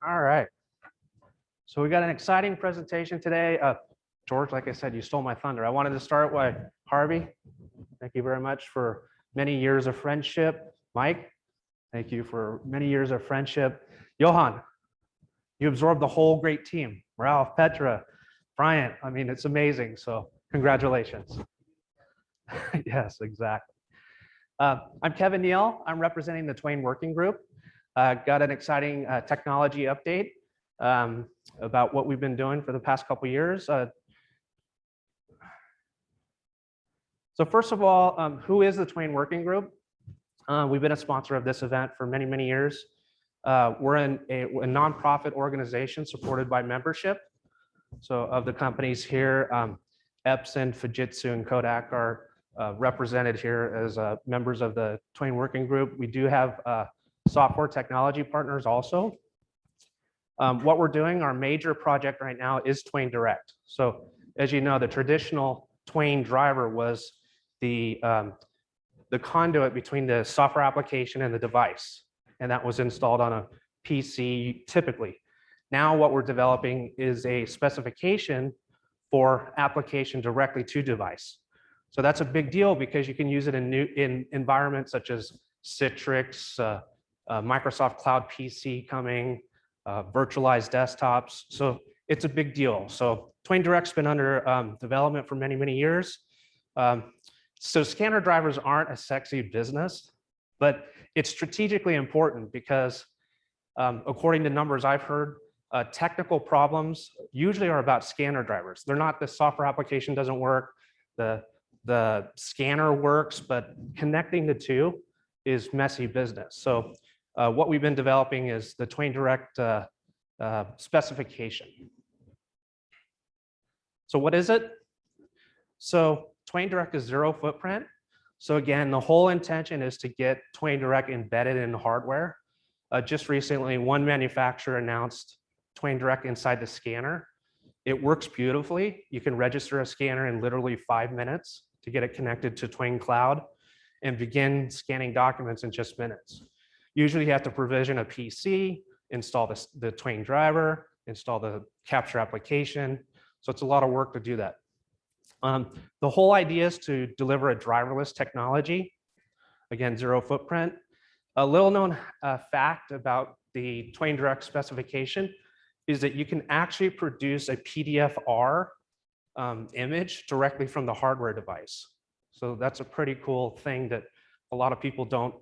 All right. So we got an exciting presentation today. George, like I said, you stole my thunder. I wanted to start with Harvey. Thank you very much for many years of friendship. Mike, thank you for many years of friendship. Johan, you absorbed the whole great team. Ralph, Petra, Bryant. I mean, it's amazing. So congratulations. Yes, exactly. I'm Kevin Neal. I'm representing the TWAIN Working Group. Got an exciting technology update about what we've been doing for the past couple of years. So first of all, who is the TWAIN Working Group? We've been a sponsor of this event for many, many years. We're in a nonprofit organization supported by membership. So of the companies here, Epson, Fujitsu, and Kodak are represented here as members of the TWAIN Working Group. We do have software technology partners also. What we're doing, our major project right now is TWAIN Direct. So as you know, the traditional TWAIN driver was the conduit between the software application and the device, and that was installed on a PC typically. Now what we're developing is a specification for application directly to device. So that's a big deal because you can use it in environments such as Citrix, Microsoft Cloud PC coming, virtualized desktops. So it's a big deal. So TWAIN Direct's been under development for many, many years. So scanner drivers aren't a sexy business, but it's strategically important because according to numbers I've heard, technical problems usually are about scanner drivers. They're not the software application doesn't work, the scanner works, but connecting the two is messy business. So what we've been developing is the TWAIN Direct specification. So what is it? So TWAIN Direct is zero footprint. So again, the whole intention is to get TWAIN Direct embedded in hardware. Just recently, one manufacturer announced TWAIN Direct inside the scanner. It works beautifully. You can register a scanner in literally 5 minutes to get it connected to TWAIN Cloud and begin scanning documents in just minutes. Usually you have to provision a PC, install the TWAIN driver, install the capture application. So it's a lot of work to do that. The whole idea is to deliver a driverless technology. Again, zero footprint. A little known fact about the TWAIN Direct specification is that you can actually produce a PDF-R image directly from the hardware device. So that's a pretty cool thing that a lot of people don't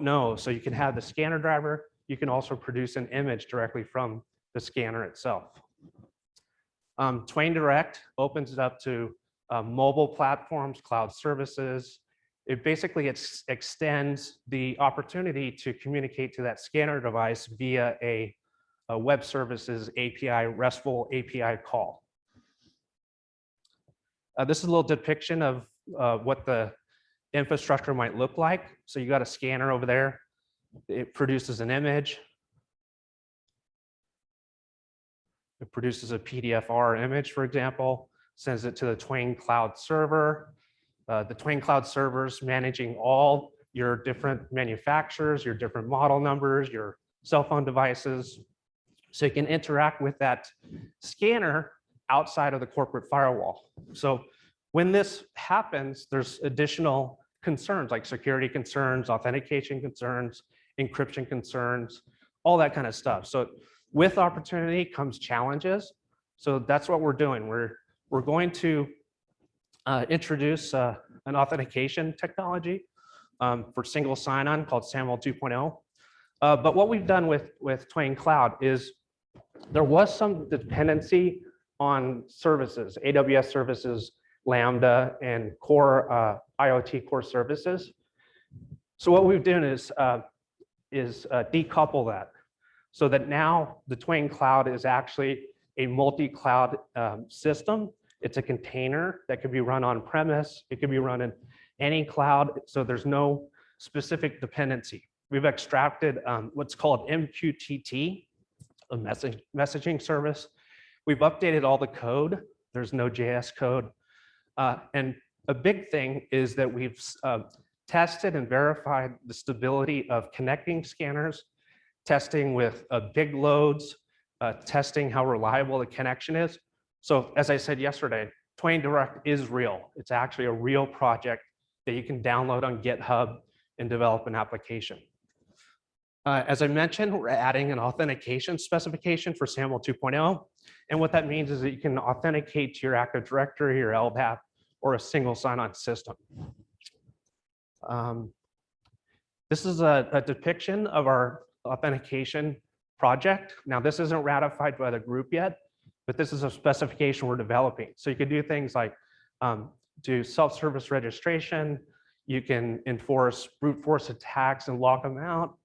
know. So you can have the scanner driver, you can also produce an image directly from the scanner itself. TWAIN Direct opens it up to mobile platforms, cloud services. It basically extends the opportunity to communicate to that scanner device via a web services API, RESTful API call. This is a little depiction of what the infrastructure might look like. So you got a scanner over there. It produces an image. It produces a PDF-R image, for example, sends it to the TWAIN Cloud server. The TWAIN Cloud server's managing all your different manufacturers, your different model numbers, your cell phone devices. So you can interact with that scanner outside of the corporate firewall. So when this happens, there's additional concerns like security concerns, authentication concerns, encryption concerns, all that kind of stuff. So with opportunity comes challenges. So that's what we're doing. We're going to introduce an authentication technology for single sign-on called SAML 2.0. But what we've done with TWAIN Cloud is there was some dependency on services, AWS services, Lambda, and core IoT core services. So what we've done is decouple that so that now the TWAIN Cloud is actually a multi-cloud system. It's a container that can be run on premise. It can be run in any cloud. So there's no specific dependency. We've extracted what's called MQTT, a messaging service. We've updated all the code. There's no JS code. And a big thing is that we've tested and verified the stability of connecting scanners testing with big loads, testing how reliable the connection is. So as I said yesterday, TWAIN Direct is real. It's actually a real project that you can download on GitHub and develop an application. As I mentioned, we're adding an authentication specification for SAML 2.0. And what that means is that you can authenticate to your Active Directory, your LDAP, or a single sign-on system. This is a depiction of our authentication project. Now, this isn't ratified by the group yet, but this is a specification we're developing. So you can do things like do self-service registration. You can enforce brute force attacks and lock them out.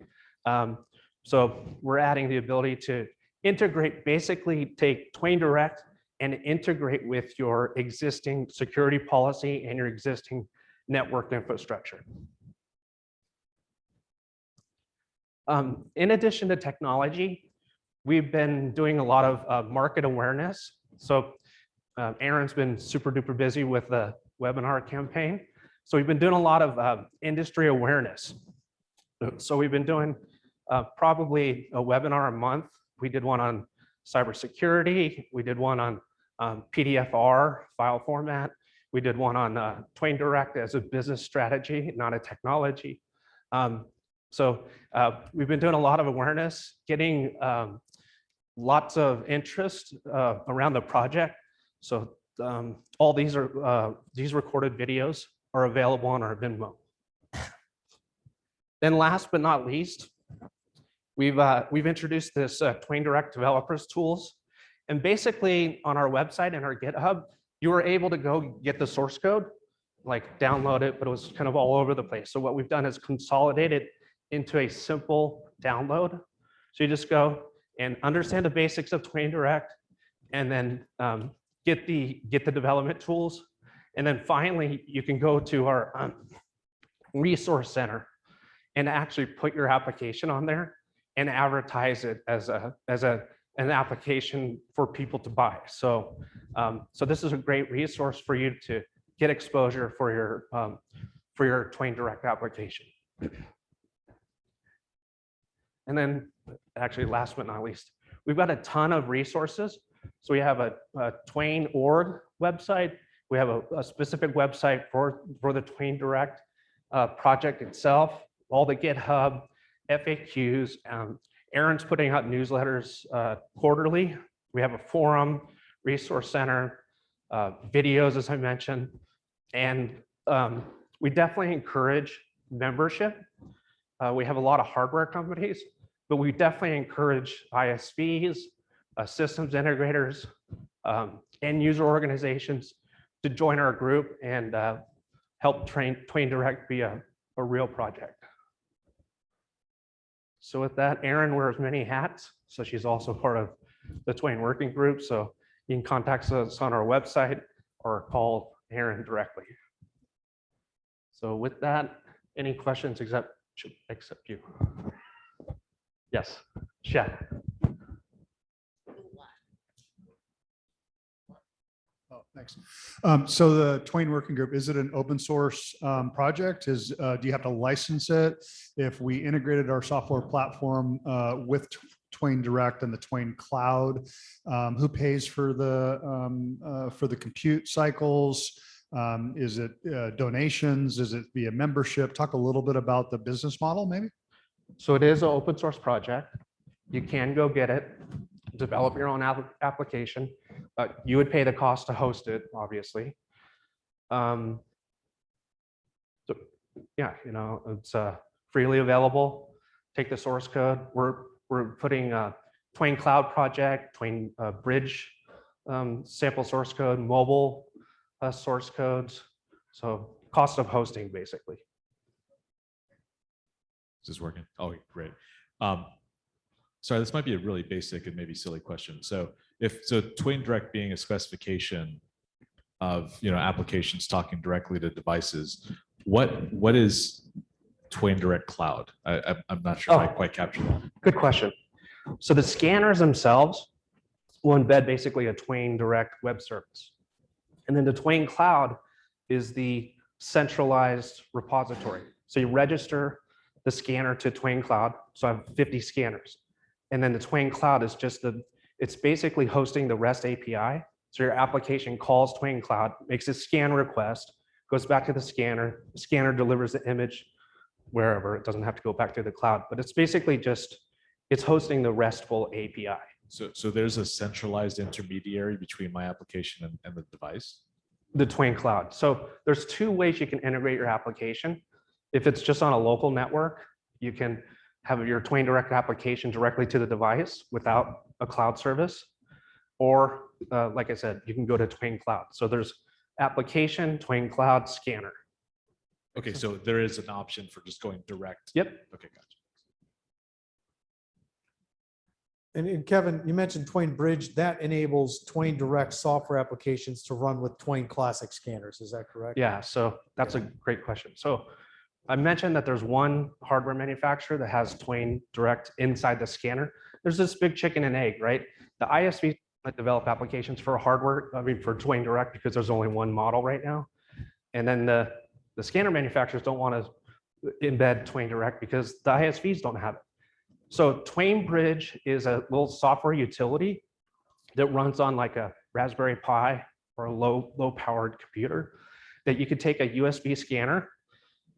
So we're adding the ability to integrate, basically take TWAIN Direct and integrate with your existing security policy and your existing network infrastructure. In addition to technology, we've been doing a lot of market awareness. So Aaron's been super duper busy with the webinar campaign. So we've been doing a lot of industry awareness. So we've been doing probably a webinar a month. We did one on cybersecurity. We did one on PDFR file format. We did one on TWAIN Direct as a business strategy, not a technology. So we've been doing a lot of awareness, getting lots of interest around the project. So all these recorded videos are available on our Venmo. Then last but not least, we've introduced this TWAIN Direct developers tools. And basically on our website and our GitHub, you were able to go get the source code, like download it, but it was kind of all over the place. So what we've done is consolidate it into a simple download. So you just go and understand the basics of TWAIN Direct, and then get the development tools. And then finally, you can go to our resource center and actually put your application on there and advertise it as an application for people to buy. So, so this is a great resource for you to get exposure for your TWAIN Direct application. And then, actually, last but not least, we've got a ton of resources. So we have a TWAIN.org website. We have a specific website for the TWAIN Direct project itself, all the GitHub, FAQs. Aaron's putting out newsletters quarterly. We have a forum, resource center, videos, as I mentioned. And we definitely encourage membership. We have a lot of hardware companies, but we definitely encourage ISVs, systems integrators, end user organizations to join our group and help TWAIN Direct be a real project. So with that, Erin wears many hats. So she's also part of the TWAIN Working Group. So you can contact us on our website or call Erin directly. So with that, any questions except you? Yes, Shad. Oh, thanks. So the TWAIN Working Group, is it an open source project? Do you have to license it? If we integrated our software platform with TWAIN Direct and the TWAIN Cloud, who pays for the compute cycles? Is it donations? Is it via membership? Talk a little bit about the business model, maybe. So it is an open source project. You can go get it, develop your own application. You would pay the cost to host it, obviously. So yeah, you know, it's freely available. Take the source code. We're putting a TWAIN Cloud project, TWAIN Bridge sample source code, mobile source codes. So cost of hosting, basically. Is this working? Oh, great. Sorry, this might be a really basic and maybe silly question. So TWAIN Direct being a specification of applications talking directly to devices, what is TWAIN Direct Cloud? I'm not sure if I quite captured that. Good question. So the scanners themselves will embed basically a TWAIN Direct web service. And then the TWAIN Cloud is the centralized repository. So you register the scanner to TWAIN Cloud. So I have 50 scanners. And then the TWAIN Cloud is just it's basically hosting the REST API. So your application calls TWAIN Cloud, makes a scan request, goes back to the scanner delivers the image wherever. It doesn't have to go back to the cloud, but it's basically just, it's hosting the RESTful API. So there's a centralized intermediary between my application and the device? The TWAIN Cloud. So there's two ways you can integrate your application. If it's just on a local network, you can have your TWAIN Direct application directly to the device without a cloud service. Or like I said, you can go to TWAIN Cloud. So there's application, TWAIN Cloud, scanner. Okay, so there is an option for just going direct. Yep. Okay, gotcha. And Kevin, you mentioned TWAIN Bridge. That enables TWAIN Direct software applications to run with TWAIN Classic scanners. Is that correct? Yeah, so that's a great question. So I mentioned that there's one hardware manufacturer that has TWAIN Direct inside the scanner. There's this big chicken and egg, right? The ISVs that develop applications for hardware, for TWAIN Direct, because there's only one model right now. And then the scanner manufacturers don't want to embed TWAIN Direct because the ISVs don't have it. So TWAIN Bridge is a little software utility that runs on like a Raspberry Pi or a low powered computer that you could take a USB scanner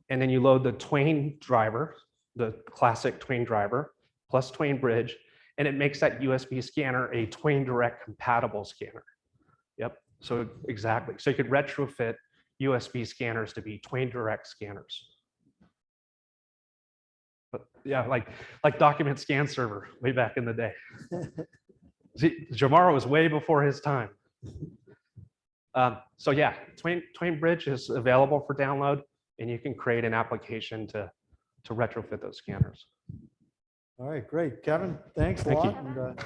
and then you load the TWAIN driver, the classic TWAIN driver plus TWAIN Bridge, and it makes that USB scanner a TWAIN Direct compatible scanner. Yep, so exactly. So you could retrofit USB scanners to be TWAIN Direct scanners. But yeah, like document scan server way back in the day. Jamara was way before his time. So yeah, TWAIN Bridge is available for download, and you can create an application to retrofit those scanners. All right, great. Kevin, thanks a Thank you. lot. And,